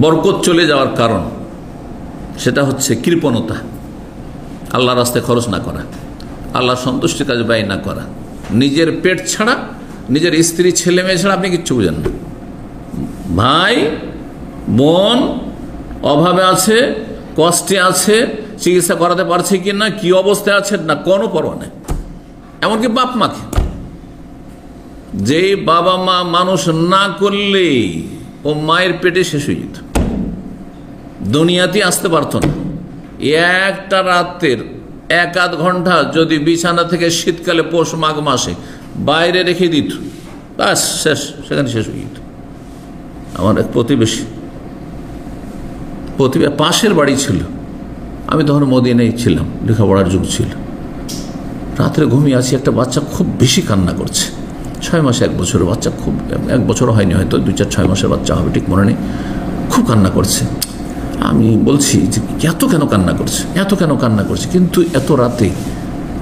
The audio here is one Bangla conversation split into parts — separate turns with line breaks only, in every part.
বরকত চলে যাওয়ার কারণ সেটা হচ্ছে কৃপণতা, আল্লাহ রাস্তায় খরচ না করা, আল্লাহর সন্তুষ্টির কাজ ব্যয় না করা, নিজের পেট ছাড়া, নিজের স্ত্রী ছেলে মেয়ে ছাড়া আপনি কিচ্ছু বুঝেন না। ভাই বোন অভাবে আছে, কষ্টে আছে, চিকিৎসা করাতে পারছে কি না, কি অবস্থায় আছে না, কোনো পরোয়া নেই। এমনকি বাপ মাকে, যে বাবা মা মানুষ না করলে ও মায়ের পেটে শেষ হয়ে যেত, দুনিয়াতে আসতে পারত না। একটা রাতের 1-8 ঘন্টা যদি বিছানা থেকে শীতকালে পৌষ মাঘ মাসে বাইরে রেখে দিত, বাস শেষ, সেখানে শেষ হয়ে যেত। আমার এক প্রতিবেশী পাশের বাড়ি ছিল, আমি তখন মদিনায় ছিলাম, লেখাপড়ার যুগ ছিল। রাত্রে ঘুমিয়ে আছি, একটা বাচ্চা খুব বেশি কান্না করছে, 6 মাসে 1 বছরের বাচ্চা, খুব 1 বছর হয়নি, হয়তো 2-4-6 মাসের বাচ্চা হবে, ঠিক মনে নেই। খুব কান্না করছে। আমি বলছি যে এত কেন কান্না করছে, এত কেন কান্না করছে, কিন্তু এত রাতে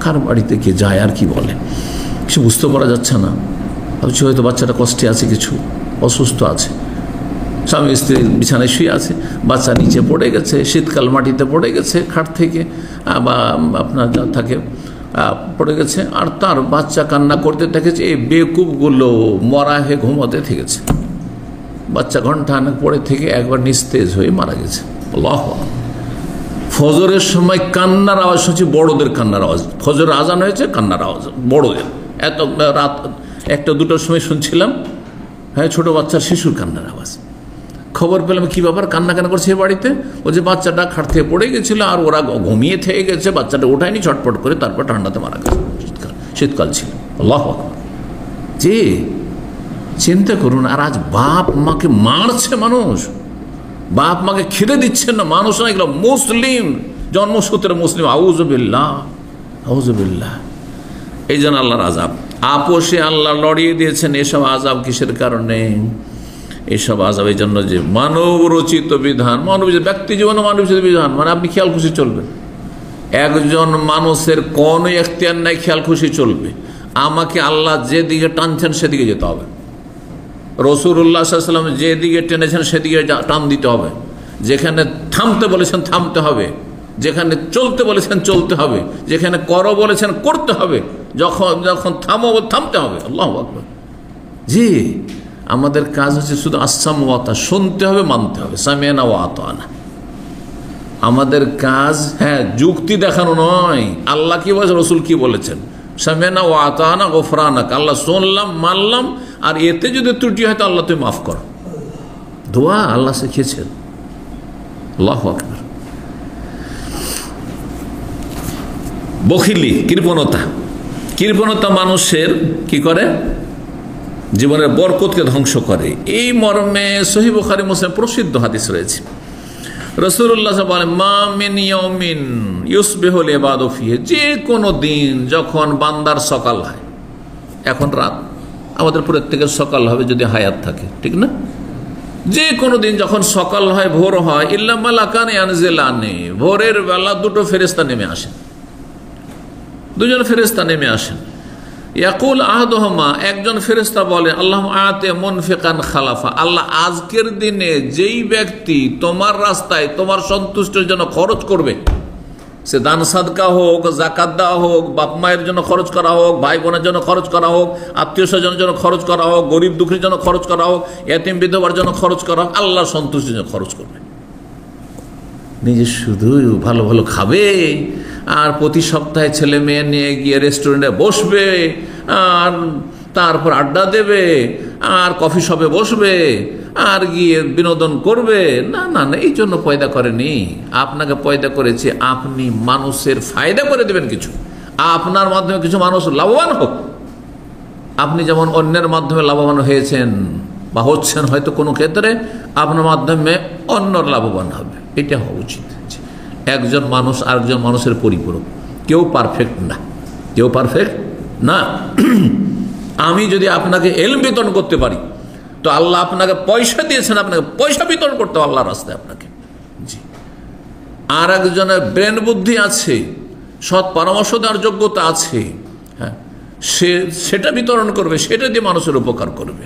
কার বাড়িতে কে যায় আর কি বলে, কিছু বুঝতে পারা যাচ্ছে না। ভাবছি হয়তো বাচ্চাটা কষ্টে আছে, কিছু অসুস্থ আছে। স্বামী স্ত্রী বিছানায় শুয়ে আছে, বাচ্চা নিচে পড়ে গেছে, শীতকাল মাটিতে পড়ে গেছে, খাট থেকে বা আপনার যা থাকে পড়ে গেছে, আর তার বাচ্চা কান্না করতে থেকেছে। এই বেকুবগুলো মরা হয়ে ঘুমোতে থেকেছে, বাচ্চা ঘন্টাখানেক পরে থেকে একবার নিস্তেজ হয়ে মারা গেছে। আল্লাহু আকবার। ফজরের সময় কান্নার আওয়াজ শুনছি, বড়দের কান্নার আওয়াজ। ফজরের আজান হয়েছে, কান্নার আওয়াজ বড়দের। এত রাত 1-2টার সময় শুনছিলাম, হ্যাঁ, ছোট বাচ্চার শিশুর কান্নার আওয়াজ। খবর পেলাম কি ব্যাপার, কান্না কেন করছে বাড়িতে? ও যে বাচ্চাটা খাট থেকে পড়ে গেছিল, আর ওরা ঘুমিয়ে থেকে গেছে, বাচ্চাটা ওঠায়নি, ছটপট করে তারপর ঠান্ডাতে মারা গেছে। শীতকাল ছিল। আল্লাহু আকবার। যে চিন্তা করুন, আর আজ বাপ মাকে মারছে মানুষ, বাপ মাকে খেতে দিচ্ছেন না মানুষ, না এগুলো মুসলিম, জন্মসূত্রে মুসলিম। আউযুবিল্লাহ, আউযুবিল্লাহ। এই জন্য আল্লাহর আযাব, আপোষে আল্লাহ লড়িয়ে দিয়েছেন। এসব আযাব কিসের কারণে? এসব আযাব এই জন্য যে মানব রচিত বিধান, মানব ব্যক্তি জীবনে মানব রচিত বিধান, মানে আপনি খেয়াল খুশি চলবেন। একজন মানুষের কোনো এখতিয়ার নাই খেয়াল খুশি চলবে। আমাকে আল্লাহ যেদিকে টানছেন সেদিকে যেতে হবে, রাসূলুল্লাহ সাল্লাল্লাহু আলাইহি ওয়াসাল্লাম যেদিকে টেনেছেন সেদিকে টান দিতে হবে, যেখানে থামতে বলেছেন থামতে হবে, যেখানে চলতে বলেছেন চলতে হবে, যেখানে করো বলেছেন করতে হবে, যখন থামো থামতে হবে। আল্লাহু আকবার। জি, আমাদের কাজ হচ্ছে শুধু আসসাম ওয়া আতা, শুনতে হবে, মানতে হবে, সামি'না ওয়া আতা'না। আমাদের কাজ হ্যাঁ যুক্তি দেখানো নয়। আল্লাহ কি বলেছেন, রাসূল কি বলেছেন, সামি'না ওয়া আতা'না গফরানাক, আল্লাহ শুনলাম মানলাম, আর এতে যদি ত্রুটি হয় তো আল্লাহ তুমি মাফ করো। দোয়া আল্লাহ শিখিয়েছেন। আল্লাহু আকবার। বখিলি, কৃপণতা, কৃপণতা মানুষের কি করে, জীবনের বরকতকে ধ্বংস করে। এই মর্মে সহিহ বুখারী মুসলিম প্রসিদ্ধ হাদিস রয়েছে। রাসূলুল্লাহ সাল্লাল্লাহু আলাইহি ওয়াসাল্লাম বলেন, মা মিন ইয়াউমিন ইউসবিহুল ইবাদু ফিহি, যে কোনো দিন যখন বান্দার সকাল হয়, এখন রাত, আমাদের প্রত্যেকের সকাল হবে যদি হায়াত থাকে, ঠিক না? যে কোনো দিন যখন সকাল হয়, ভোর হয়, ইল্লা মালাকান ইয়ানজিলানি, ভোরের বেলা 2 ফেরেশতা নেমে আসেন, 2জন ফেরেশতা নেমে আসেন। ইয়াকুল আহাদুহুমা, একজন ফেরেশতা বলে, আল্লাহ আতে মুনফিকান খালাফা, আল্লাহ আজকের দিনে যেই ব্যক্তি তোমার রাস্তায় তোমার সন্তুষ্টির জন্য খরচ করবে, সে দান সাদকা হোক, যাকাত দেওয়া হোক, বাপ মায়ের জন্য খরচ করা হোক, ভাই বোনের জন্য খরচ করা হোক, আত্মীয় স্বজনের জন্য খরচ করা হোক, গরিব দুঃখীর জন্য খরচ করা হোক, এতিম বিধবার জন্য খরচ করা হোক, আল্লাহর সন্তুষ্টির জন্য খরচ করবে। নিজে শুধু ভালো ভালো খাবে, আর প্রতি সপ্তাহে ছেলে মেয়ে নিয়ে গিয়ে রেস্টুরেন্টে বসবে, আর তারপর আড্ডা দেবে, আর কফি শপে বসবে, আর গিয়ে বিনোদন করবে। না না না, এই জন্য পয়দা করেনি। আপনাকে পয়দা করেছে আপনি মানুষের ফায়দা করে দেবেন, কিছু আপনার মাধ্যমে কিছু মানুষ লাভবান হোক। আপনি যেমন অন্যের মাধ্যমে লাভবান হয়েছেন বা হচ্ছেন, হয়তো কোনো ক্ষেত্রে আপনার মাধ্যমে অন্যর লাভবান হবে, এটা হওয়া উচিত। একজন মানুষ আরেকজন মানুষের পরিপূরক, কেউ পারফেক্ট না, কেউ পারফেক্ট না। আমি যদি আপনাকে ইলম বিতরণ করতে পারি, তো আল্লাহ আপনাকে পয়সা দিয়েছেন, আপনাকে পয়সা বিতরণ করতে হবে আল্লাহর রাস্তায় আপনাকে। জি, আর একজনের ব্রেন বুদ্ধি আছে, সৎ পরামর্শ দেওয়ার যোগ্যতা আছে, হ্যাঁ, সেটা বিতরণ করবে, সেটা দিয়ে মানুষের উপকার করবে।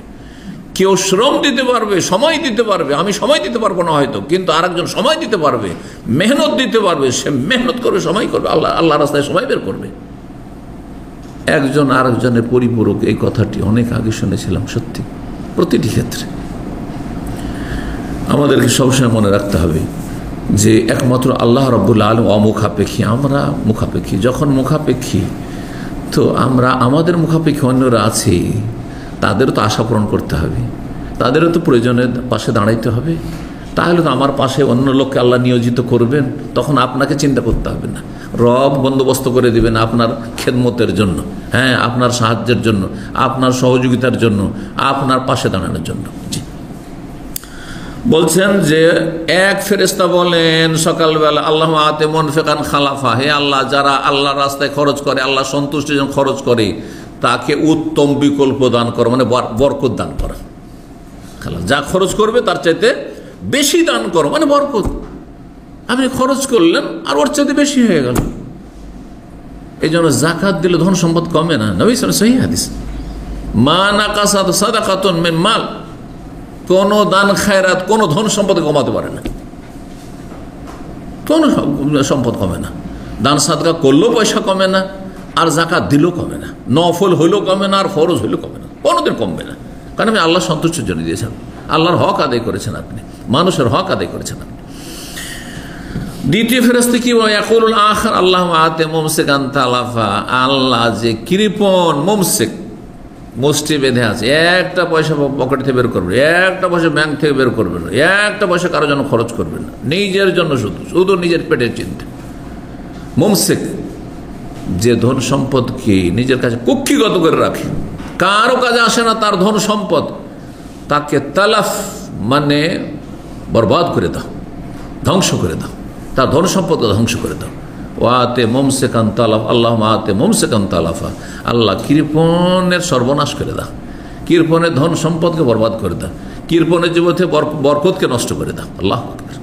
কেউ শ্রম দিতে পারবে, সময় দিতে পারবে, আমি সময় দিতে পারবো না হয়তো, কিন্তু আরেকজন সময় দিতে পারবে, মেহনত দিতে পারবে, সে মেহনত করবে, সময় করবে, আল্লাহ রাস্তায় সময় বের করবে। একজন আরেকজনের পরিপূরক, এই কথাটি অনেক আগে শুনেছিলাম। সত্যি প্রতিটি ক্ষেত্রে আমাদেরকে সবসময় মনে রাখতে হবে যে একমাত্র আল্লাহ রাব্বুল আলামিন অমুখাপেক্ষী, আমরা মুখাপেক্ষী। যখন মুখাপেক্ষী, তো আমরা আমাদের মুখাপেক্ষী অন্যরা আছে, তাদেরও তো আশা পূরণ করতে হবে, তাদেরও তো প্রয়োজনের পাশে দাঁড়াইতে হবে। তাহলে তো আমার পাশে অন্য লোককে আল্লাহ নিয়োজিত করবেন, তখন আপনাকে চিন্তা করতে হবে না, রব বন্দোবস্ত করে দিবেন আপনার খেদমতের জন্য, হ্যাঁ, আপনার সাহায্যের জন্য, আপনার সহযোগিতার জন্য, আপনার পাশে দাঁড়ানোর জন্য। জি, বলছেন যে এক ফেরেশতা বলেন সকালবেলা, আল্লাহ আতে মুনফিকান খালাফা, হে আল্লাহ, যারা আল্লাহর রাস্তায় খরচ করে, আল্লাহ সন্তুষ্টির জন্য খরচ করে, তাকে উত্তম বিকল্প দান করো, মানে বরকত দান করো। যা খরচ করবে তার চাইতে বেশি দান করো, মানে বরকত। আপনি খরচ করলেন আর ওর চাইতে বেশি হয়ে গেল। এই জন্য যাকাত দিলে ধন সম্পদ কমে না। নবী সাল্লাল্লাহু আলাইহি ওয়াসাল্লাম সহিহ হাদিস, মা নাকাসাত সাদাকাতুন মিন মাল, কোন দান খায়রাত কোন ধন সম্পদ কমাতে পারে না, কোন সম্পদ কমে না। দান সাদকা করলেও পয়সা কমে না, আর যাকাত দিলেও কমে না, নফল হইলেও কমে না, আর ফরজ হইলেও কমে না, কোনোদিন কমবে না। কারণ আমি আল্লাহ সন্তুষ্টির জন্য দিয়েছেন, আল্লাহর হক আদায় করেছেন আপনি, মানুষের হক আদায় করেছেন আপনি। দ্বিতীয় ফেরেশতা কি বলে, ইয়াকুলুল আখার আল্লাহু আতে মুমসিকান তালাফা, আল্লাহ যে কৃপণ, মুমসিক মুষ্টি বেঁধে আছে, একটা পয়সা পকেট থেকে বের করবে, একটা পয়সা ব্যাংক থেকে বের করবে না, একটা পয়সা কারোর জন্য খরচ করবে না, নিজের জন্য শুধু শুধু নিজের পেটের চিন্তা। মুমসিক, যে ধন সম্পদকে নিজের কাছে কুক্ষিগত করে রাখে, কারো কাজে আসে না তার ধন সম্পদ, তাকে তালাফ মানে বরবাদ করে দাও, ধ্বংস করে দাও, তার ধন সম্পদকে ধ্বংস করে দাও। ওয়াতে মুমসিকান তালাফ, আল্লাহ আতে মুমসিকান তালাফা, আল্লাহ কৃপণের সর্বনাশ করে দাও, কৃপণের ধন সম্পদকে বরবাদ করে দাও, কৃপণের জীবনে বরকতকে নষ্ট করে দাও। আল্লাহ আকবার।